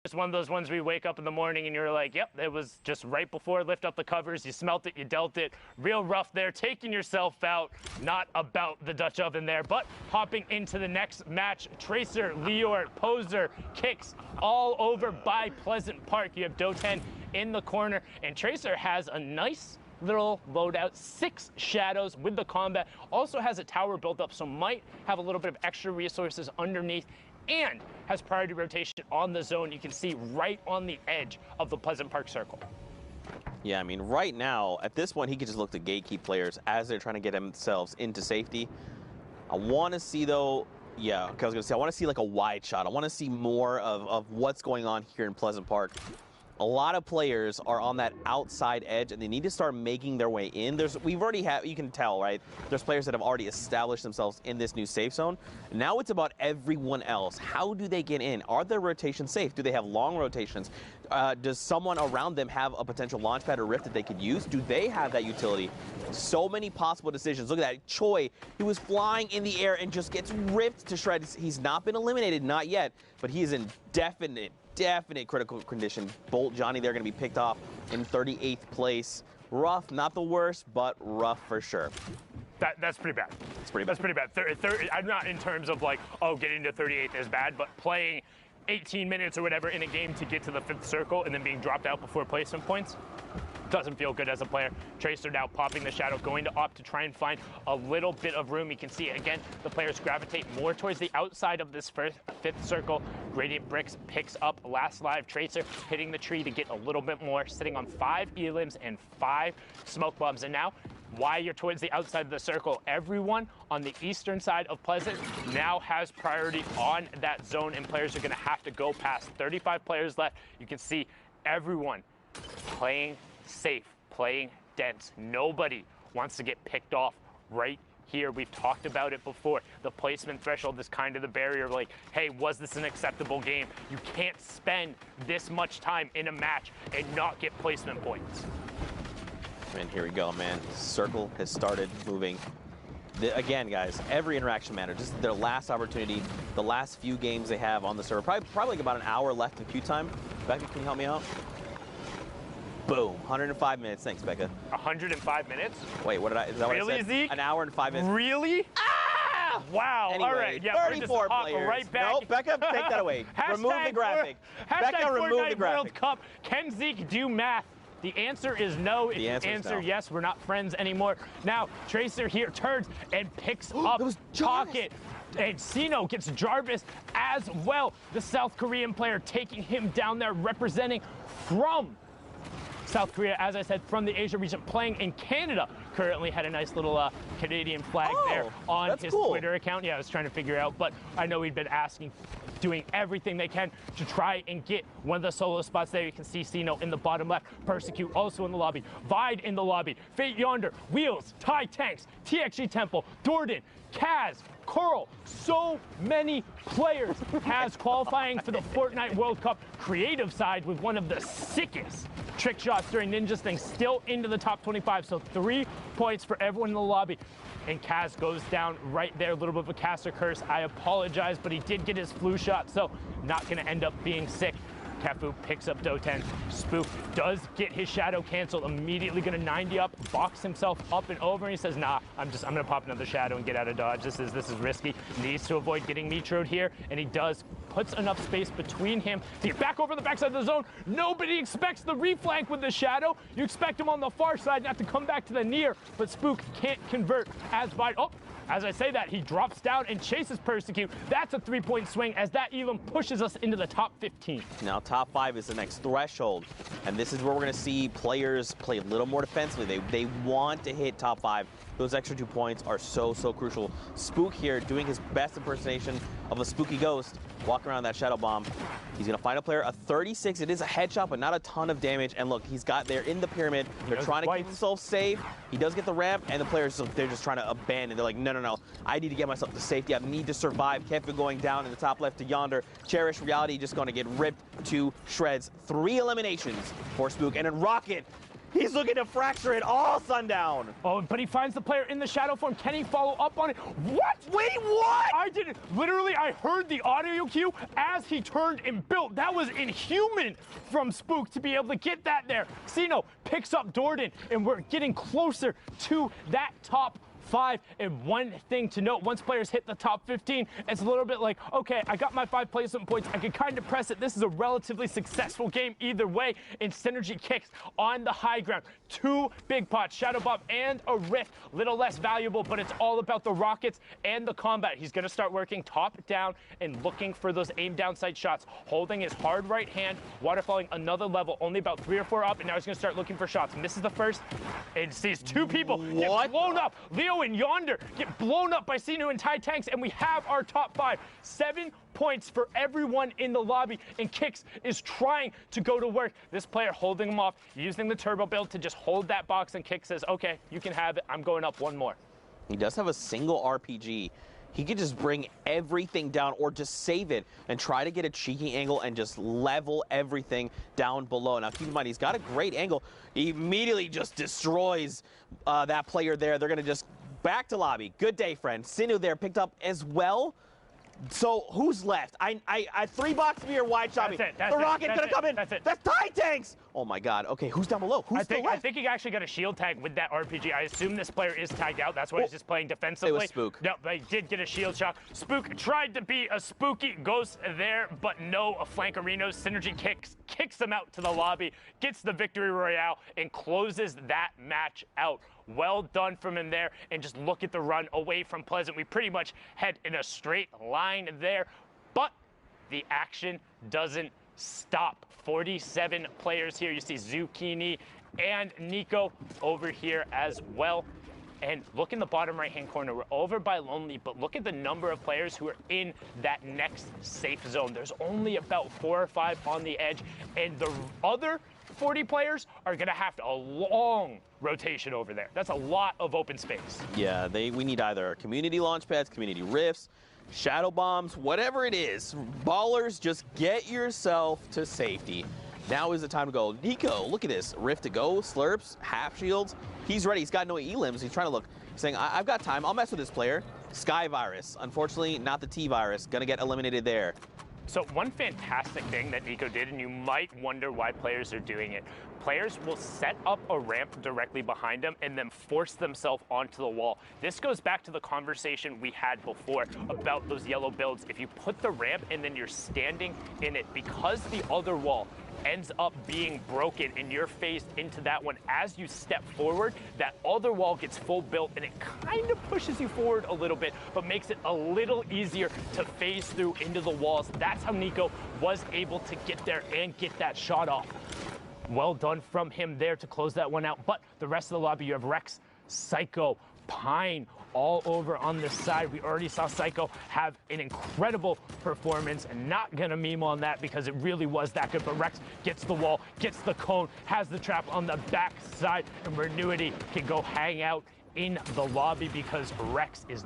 It's one of those ones where you wake up in the morning and you're like, yep, it was just right before lift up the covers. You smelt it, you dealt it. Real rough there, taking yourself out. Not about the Dutch oven there, but hopping into the next match. Tracer, Lior, Poser, kicks all over by Pleasant Park. You have Doten in the corner, and Tracer has a nice little loadout, 6 shadows with the combat. Also has a tower built up, so might have a little bit of extra resources underneath, and has priority rotation on the zone. You can see right on the edge of the Pleasant Park circle. Yeah, I mean, right now, at this point, he can just look to gatekeep players as they're trying to get themselves into safety. I want to see, though, yeah, okay, I was going to say, I want to see like a wide shot. I want to see more of what's going on here in Pleasant Park. A lot of players are on that outside edge, and they need to start making their way in. We've already had, you can tell, right? There's players that have already established themselves in this new safe zone. Now it's about everyone else. How do they get in? Are their rotations safe? Do they have long rotations? Does someone around them have a potential launch pad or rift that they could use? Do they have that utility? So many possible decisions. Look at that. Choi, he was flying in the air and just gets ripped to shreds. He's not been eliminated, not yet, but he is in definite critical condition. Bolt Johnny, they're going to be picked off in 38th place. Rough, not the worst, but rough for sure. That's pretty bad. It's pretty bad. That's pretty bad. I'm not in terms of like, oh, getting to 38th is bad, but playing 18 minutes or whatever in a game to get to the 5th circle and then being dropped out before placement points doesn't feel good as a player. Tracer now popping the shadow, going to opt to try and find a little bit of room. You can see, again, the players gravitate more towards the outside of this 5th circle. Gradient Bricks picks up last live. Tracer hitting the tree to get a little bit more, sitting on 5 elims and 5 smoke bombs. And now, while you're towards the outside of the circle, everyone on the eastern side of Pleasant now has priority on that zone, and players are going to have to go past. 35 players left. You can see everyone playing safe, playing dense. Nobody wants to get picked off right here. We've talked about it before. The placement threshold is kind of the barrier. Like, hey, was this an acceptable game? You can't spend this much time in a match and not get placement points. And here we go, man. Circle has started moving. Again, guys, every interaction matters. This is their last opportunity, the last few games they have on the server. Probably like about an hour left in queue time. Becca, can you help me out? Boom, 105 minutes. Thanks, Becca. 105 minutes? Wait, what did is that really, what I said? Zeke? An hour and 5 minutes. Really? Ah! Wow. Anyway, all right. Yeah, 34 players. Right back. No, Becca, take that away. Remove the graphic. Becca, remove the graphic. World Cup. Can Zeke do math? The answer is no. The answer is yes. We're not friends anymore. Now, Tracer here turns and picks up Pocket. And Sino gets Jarvis as well. The South Korean player taking him down there, representing from South Korea, as I said, from the Asia region, playing in Canada. Currently had a nice little Canadian flag there on his Twitter account. Yeah, I was trying to figure out, but I know he'd been asking, doing everything they can to try and get one of the solo spots there. You can see Sino in the bottom left, Persecute also in the lobby, Vide in the lobby, Fate Yonder, Wheels, Thai Tanks, TXG Temple, Dorden, Kaz, Coral, so many players has qualifying for the Fortnite World Cup creative side with one of the sickest trick shots during Ninja's thing, still into the top 25. So 3 points for everyone in the lobby. And Kaz goes down right there, a little bit of a caster curse. I apologize, but he did get his flu shot, so not gonna end up being sick. Kefu picks up Doten. Spook does get his shadow canceled, immediately gonna 90 up, box himself up and over, and he says, nah, I'm gonna pop another shadow and get out of dodge. This is risky. Needs to avoid getting metroed here, and he does. Puts enough space between him to get back over the backside of the zone. Nobody expects the reflank with the shadow. You expect him on the far side not to come back to the near, but Spook can't convert as Vide. Oh, as I say that, he drops down and chases Persecute. That's a 3-point swing as that even pushes us into the top 15. Now top 5 is the next threshold, and this is where we're going to see players play a little more defensively. They want to hit top 5. Those extra 2 points are so crucial. Spook here doing his best impersonation of a spooky ghost, walking around that shadow bomb. He's going to find a player, a 36. It is a headshot, but not a ton of damage. And look, he's got there in the pyramid. They're trying to keep themselves safe. He does get the ramp, and the players, they're just trying to abandon. They're like, no. I need to get myself to safety. I need to survive. Kefu going down in the top left to Yonder. Cherish Reality just going to get ripped to shreds. 3 eliminations for Spook. And then Rocket He's looking to fracture it all, Sundown. Oh, but he finds the player in the shadow form. Can he follow up on it? What? Wait, what? I didn't. Literally, I heard the audio cue as he turned and built. That was inhuman from Spook to be able to get that there. Sino picks up Dordan, and we're getting closer to that top 5. And one thing to note, once players hit the top 15, it's a little bit like, okay, I got my 5 placement points. I can kind of press it. This is a relatively successful game either way. And Synergy kicks on the high ground. 2 big pots, Shadow Bomb and a Rift. Little less valuable, but it's all about the rockets and the combat. He's going to start working top down and looking for those aim down sight shots. Holding his hard right hand, waterfalling another level, only about 3 or 4 up, and now he's going to start looking for shots. Misses the first and sees 2 people get blown up. Leo and Yonder get blown up by Sino and Tai Tanks, and we have our top 5. 7 points for everyone in the lobby, and Kix is trying to go to work. This player holding him off, using the turbo build to just hold that box, and Kix says, okay, you can have it. I'm going up 1 more. He does have a single RPG. He could just bring everything down or just save it and try to get a cheeky angle and just level everything down below. Now, keep in mind, he's got a great angle. He immediately just destroys that player there. They're going to just back to lobby. Good day, friend. Sinu there picked up as well. So who's left? I 3-box me or wide shot me. The rocket gonna come in. That's Tai Tanks. Oh my God. Okay, who's down below? Who's still left? I think he actually got a shield tag with that RPG. I assume this player is tagged out. That's why he's just playing defensively. It was Spook. No, but he did get a shield shot. Spook tried to be a spooky ghost there, but no flankerinos. Synergy kicks him out to the lobby, gets the victory royale, and closes that match out. Well done from him there, and just look at the run away from Pleasant. We pretty much head in a straight line there, but the action doesn't stop. 47 players here. You see Zucchini and Nico over here as well. And look in the bottom right-hand corner. We're over by Lonely, but look at the number of players who are in that next safe zone. There's only about 4 or 5 on the edge, and the other 40 players are going to have a long rotation over there. That's a lot of open space. Yeah, we need either community launch pads, community rifts, shadow bombs, whatever it is. Ballers, just get yourself to safety. Now is the time to go. Nico, look at this. Rift to go, slurps, half shields. He's ready. He's got no elims. He's trying to look, saying, I've got time. I'll mess with this player. Sky Virus. Unfortunately, not the T Virus. Gonna get eliminated there. So one fantastic thing that Nico did, and you might wonder why players are doing it, players will set up a ramp directly behind them and then force themselves onto the wall. This goes back to the conversation we had before about those yellow builds. If you put the ramp and then you're standing in it, because the other wall ends up being broken and you're phased into that one, as you step forward, that other wall gets full built and it kind of pushes you forward a little bit, but makes it a little easier to phase through into the walls. That's how Nico was able to get there and get that shot off. Well done from him there to close that one out. But the rest of the lobby, you have Rex, Psycho, Pine all over on this side. We already saw Psycho have an incredible performance, and not gonna meme on that because it really was that good. But Rex gets the wall, gets the cone, has the trap on the back side, and Renuity can go hang out in the lobby because Rex is